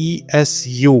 ESU،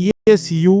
ESU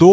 2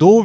2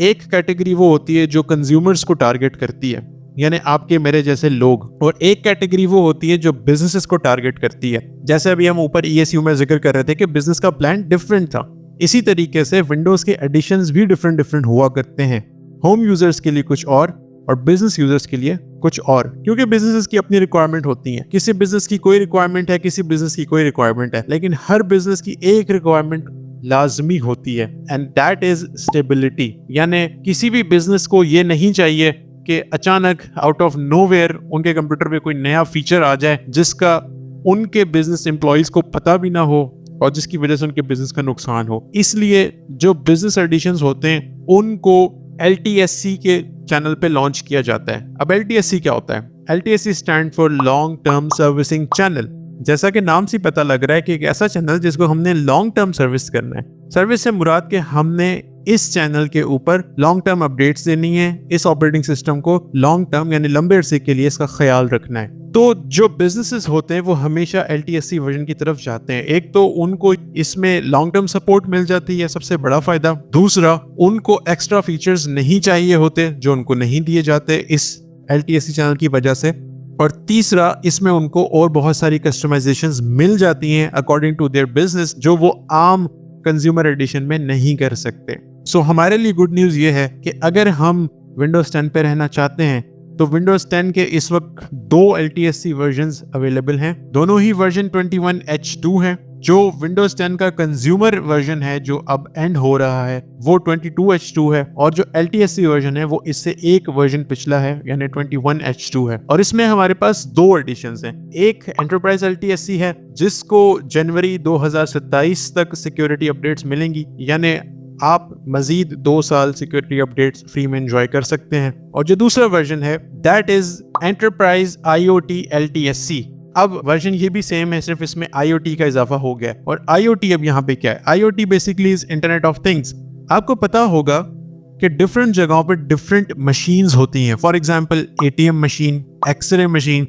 एक category वो होती है जो कंज्यूमर्स को टारगेट करती है, यानी आपके मेरे जैसे लोग, और एक कैटेगरी वो होती है जो बिजनेसेस को टारगेट करती है। जैसे अभी हम ऊपर ESU में जिक्र कर रहे थे कि बिजनेस का प्लान डिफरेंट था, इसी तरीके से विंडोज के एडिशंस भी डिफरेंट हुआ करते हैं। होम यूजर्स के लिए कुछ और बिजनेस यूजर्स के लिए कुछ और, क्योंकि बिजनेसेस की अपनी रिक्वायरमेंट होती है। किसी बिजनेस की कोई रिक्वायरमेंट है, किसी बिजनेस की कोई रिक्वायरमेंट है, लेकिन हर बिजनेस की एक रिक्वायरमेंट लाजमी होती है, एंड दैट इज स्टेबिलिटी। यानी किसी भी बिजनेस को ये नहीं चाहिए कि अचानक आउट ऑफ नोवेयर उनके कंप्यूटर पे कोई नया फीचर आ जाए जिसका उनके बिजनेस एम्प्लॉइज को पता भी ना हो और जिसकी वजह से उनके बिजनेस का नुकसान हो। इसलिए जो बिजनेस एडिशंस होते हैं उनको LTSC के चैनल पे लॉन्च किया जाता है। अब LTSC क्या होता है? LTSC stand for long term servicing channel. जैसा कि नाम से पता लग रहा है कि एक ऐसा चैनल जिसको हमने लॉन्ग टर्म सर्विस करना है। सर्विस से मुराद के हमने इस चैनल के ऊपर लॉन्ग टर्म अपडेट्स देनी है, इस ऑपरेटिंग सिस्टम को लॉन्ग टर्म यानी लंबे अरसे के लिए इसका ख्याल रखना है। तो जो बिजनेसेस होते हैं वो हमेशा LTSC वर्जन की तरफ जाते हैं। एक तो उनको इसमें लॉन्ग टर्म सपोर्ट मिल जाती है, सबसे बड़ा फायदा। दूसरा, उनको एक्स्ट्रा फीचर्स नहीं चाहिए होते जो उनको नहीं दिए जाते इस LTSC चैनल की वजह से। और तीसरा, इसमें उनको और बहुत सारी कस्टमाइजेशंस मिल जाती हैं अकॉर्डिंग टू देयर बिजनेस जो वो आम कंज्यूमर एडिशन में नहीं कर सकते। सो हमारे लिए गुड न्यूज़ ये है कि अगर हम विंडोज 10 पे रहना चाहते हैं तो विंडोज 10 के इस वक्त 2 LTSC वर्जन्स अवेलेबल हैं। दोनों ही वर्जन 21H2 हैं। जो विंडोज 10 का कंज्यूमर वर्जन है जो अब एंड हो रहा है वो 22H2 है, और जो LTSC वर्जन है वो इससे एक वर्जन पिछला है यानी 21H2 है। और इसमें हमारे पास 2 एडिशंस हैं। एक एंटरप्राइज LTSC है जिसको जनवरी 2027 तक सिक्योरिटी अपडेट्स मिलेंगी, यानी आप मजीद 2 साल सिक्योरिटी अपडेट्स फ्री में एंजॉय कर सकते हैं। और जो दूसरा वर्जन है that is enterprise IoT LTSC। अब वर्जन ये भी सेम है, सिर्फ इसमें IoT का इजाफा हो गया। और IoT अब यहाँ पे क्या है? IoT basically is internet of things. आपको पता होगा कि डिफरेंट जगहों पर डिफरेंट मशीन्स होती हैं। For example ATM machine, x-ray machine,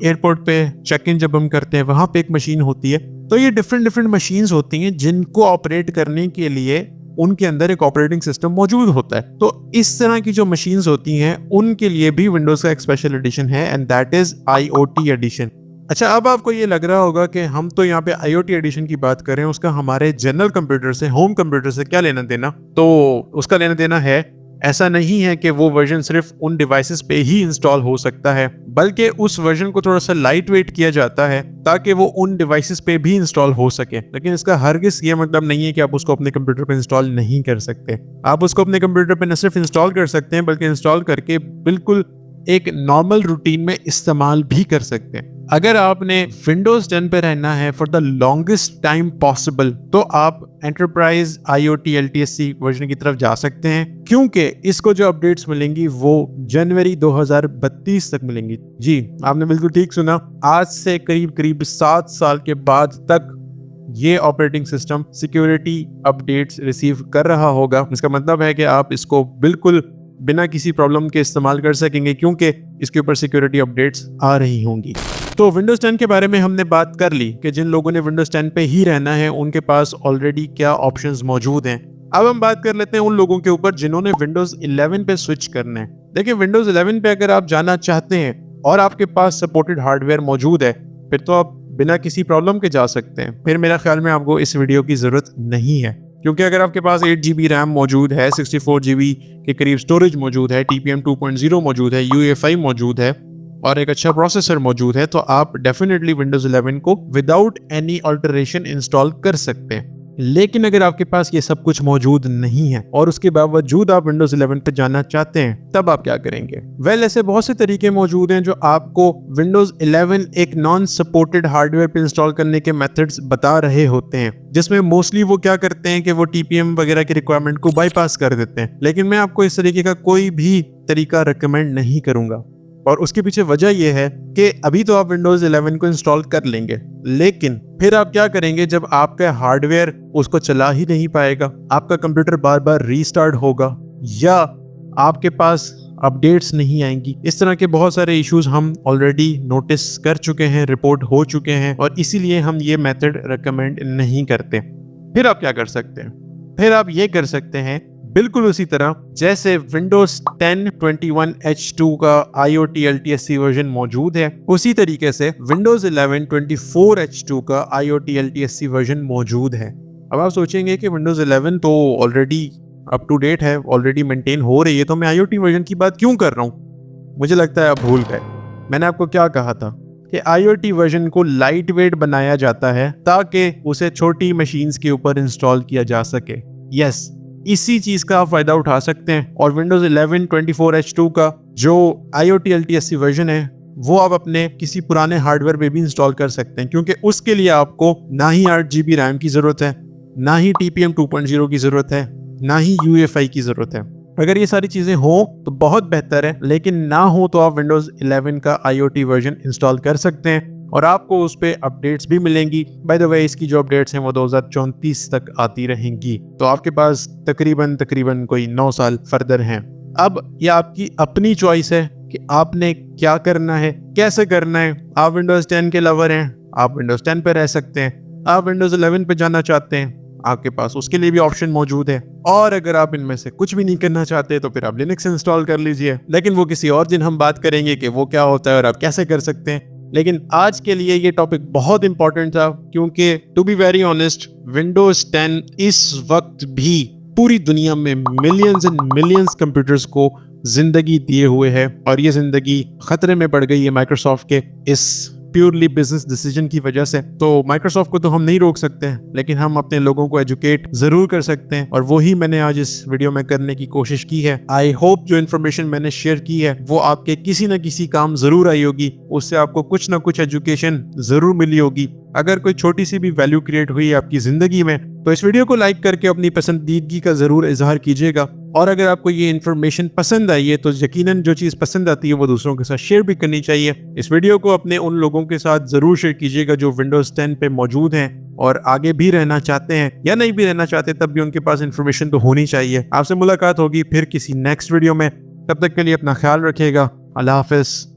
airport पे चेक इन जब हम करते हैं वहां पे एक मशीन होती है। तो ये डिफरेंट मशीन्स होती हैं जिनको ऑपरेट करने के लिए उनके अंदर एक ऑपरेटिंग सिस्टम मौजूद होता है। तो इस तरह की जो मशीन्स होती हैं उनके लिए भी विंडोज का एक स्पेशल एडिशन है, and that is IoT edition. अच्छा, अब आपको ये लग रहा होगा कि हम तो यहाँ पे IoT एडिशन की बात कर रहे हैं, उसका हमारे जनरल कंप्यूटर से, होम कंप्यूटर से क्या लेना देना? तो उसका लेना देना है। ऐसा नहीं है कि वो वर्जन सिर्फ उन डिवाइसेस पे ही इंस्टॉल हो सकता है, बल्कि उस वर्जन को थोड़ा सा लाइट वेट किया जाता है ताकि वो उन डिवाइसेस पे भी इंस्टॉल हो सके। लेकिन इसका हरगिज़ ये मतलब नहीं है कि आप उसको अपने कंप्यूटर पे इंस्टॉल नहीं कर सकते। आप उसको अपने कंप्यूटर पे न सिर्फ इंस्टॉल कर सकते हैं बल्कि इंस्टॉल करके बिल्कुल एक नॉर्मल रूटीन में इस्तेमाल भी कर सकते हैं। अगर आपने विंडोज 10 पे रहना है for the longest time possible तो आप एंटरप्राइज IoT LTSC वर्जन की तरफ जा सकते हैं, क्योंकि इसको जो अपडेट्स मिलेंगी वो जनवरी 2032 तक मिलेंगी। जी, आपने बिल्कुल ठीक सुना। आज से करीब 7 साल के बाद तक ये operating system security updates receive कर रहा होगा। इसका मतलब है कि आप इसको बिल्कुल बिना किसी प्रॉब्लम के इस्तेमाल कर सकेंगे, क्योंकि इसके ऊपर सिक्योरिटी अपडेट्स आ रही होंगी। तो विंडोज 10 के बारे में हमने बात कर ली कि जिन लोगों ने विंडोज 10 पे ही रहना है उनके पास ऑलरेडी क्या ऑप्शंस मौजूद हैं। अब हम बात कर लेते हैं उन लोगों के ऊपर जिन्होंने विंडोज 11 पे स्विच करना है। देखिए, विंडोज 11 पे अगर आप जाना चाहते हैं और आपके पास सपोर्टेड हार्डवेयर मौजूद है फिर तो आप बिना किसी प्रॉब्लम के जा सकते हैं। फिर मेरा ख्याल में आपको इस वीडियो की जरूरत नहीं है, क्योंकि अगर आपके पास 8GB रैम मौजूद है, 64GB के करीब स्टोरेज मौजूद है, TPM 2.0 मौजूद है, UEFI मौजूद है और एक अच्छा प्रोसेसर मौजूद है, तो आप डेफिनेटली विंडोज 11 को विदाउट एनी अल्टरेशन इंस्टॉल कर सकते हैं। लेकिन अगर आपके पास ये सब कुछ मौजूद नहीं है और उसके बावजूद आप विंडोज 11 पे जाना चाहते हैं, तब आप क्या करेंगे? वेल, ऐसे बहुत से तरीके मौजूद हैं जो आपको विंडोज 11 एक नॉन सपोर्टेड हार्डवेयर पे इंस्टॉल करने के मेथड्स बता रहे होते हैं, जिसमें मोस्टली वो क्या करते हैं कि वो TPM वगैरह की रिक्वायरमेंट को बाईपास कर देते हैं। लेकिन मैं आपको इस तरीके का कोई भी तरीका रिकमेंड नहीं करूंगा, और उसके पीछे वजह यह है कि अभी तो आप विंडोज 11 को इंस्टॉल कर लेंगे, लेकिन फिर आप क्या करेंगे जब आपका हार्डवेयर उसको चला ही नहीं पाएगा, आपका कंप्यूटर बार बार रीस्टार्ट होगा या आपके पास अपडेट्स नहीं आएंगी। इस तरह के बहुत सारे इश्यूज हम ऑलरेडी नोटिस कर चुके हैं, रिपोर्ट हो चुके हैं, और इसीलिए हम ये मेथड रिकमेंड नहीं करते। फिर आप क्या कर सकते हैं? फिर आप ये कर सकते हैं बिल्कुल उसी तरह जैसे Windows 10 21H2 का IoT LTSC वर्जन मौजूद है, उसी तरीके से Windows 11 24H2 का IoT LTSC वर्जन मौजूद है। अब आप सोचेंगे कि Windows 11 तो ऑलरेडी अप टू डेट है, ऑलरेडी मेंटेन हो रही है, तो मैं IoT वर्जन की बात क्यों कर रहा हूँ? मुझे लगता है आप भूल गए। मैंने आपको क्या कहा था कि IoT वर्जन को लाइट वेट बनाया जाता है ताकि उसे छोटी मशीन्स के ऊपर इंस्टॉल किया जा सके। यस, इसी चीज का आप फायदा उठा सकते हैं और Windows 11 24H2 का जो IoT LTSC वर्जन है वो आप अपने किसी पुराने हार्डवेयर पे भी इंस्टॉल कर सकते हैं, क्योंकि उसके लिए आपको ना ही 8GB रैम की जरूरत है, ना ही TPM 2.0 की जरूरत है, ना ही UEFI की जरूरत है। अगर ये सारी चीजें हो तो बहुत बेहतर है, लेकिन ना हो तो आप Windows 11 का IoT वर्जन इंस्टॉल कर सकते हैं और आपको उस पे अपडेट्स भी मिलेंगी। बाय द वे, इसकी जो अपडेट्स हैं वो 2034 तक आती रहेंगी, तो आपके पास तकरीबन कोई 9 साल फर्दर हैं। अब ये आपकी अपनी चॉइस है कि आपने क्या करना है, कैसे करना है। आप Windows 10 के लवर हैं, आप Windows 10 पे रह सकते हैं। आप Windows 11 पे जाना चाहते हैं, आपके पास उसके लिए भी ऑप्शन मौजूद है। और अगर आप इनमें से कुछ भी नहीं करना चाहते तो फिर आप लिनक्स इंस्टॉल कर लीजिए, लेकिन वो किसी और दिन हम बात करेंगे कि वो क्या होता है और आप कैसे कर सकते हैं। लेकिन आज के लिए ये टॉपिक बहुत इंपॉर्टेंट था, क्योंकि to be very honest Windows 10 इस वक्त भी पूरी दुनिया में मिलियंस एंड मिलियंस कंप्यूटर्स को जिंदगी दिए हुए है, और ये जिंदगी खतरे में पड़ गई है माइक्रोसॉफ्ट के इस प्योरली बिजनेस डिसीजन की वजह से। तो माइक्रोसॉफ्ट को तो हम नहीं रोक सकते हैं, लेकिन हम अपने लोगों को एजुकेट जरूर कर सकते हैं, और वही मैंने आज इस वीडियो में करने की कोशिश की है। आई होप जो इन्फॉर्मेशन मैंने शेयर की है वो आपके किसी न किसी काम जरूर आई होगी, उससे आपको कुछ ना कुछ एजुकेशन जरूर मिली होगी। अगर कोई छोटी सी भी वैल्यू क्रिएट हुई आपकी जिंदगी में तो इस वीडियो को लाइक करके अपनी पसंदीदगी का जरूर इजहार कीजिएगा। और अगर आपको ये इन्फॉर्मेशन पसंद आई है तो यकीनन जो चीज़ पसंद आती है वो दूसरों के साथ शेयर भी करनी चाहिए। इस वीडियो को अपने उन लोगों के साथ जरूर शेयर कीजिएगा जो Windows 10 पे मौजूद हैं और आगे भी रहना चाहते हैं, या नहीं भी रहना चाहते तब भी उनके पास इन्फॉर्मेशन तो होनी चाहिए। आपसे मुलाकात होगी फिर किसी नेक्स्ट वीडियो में, तब तक के लिए अपना ख्याल रखिएगा। अल्लाह हाफिज।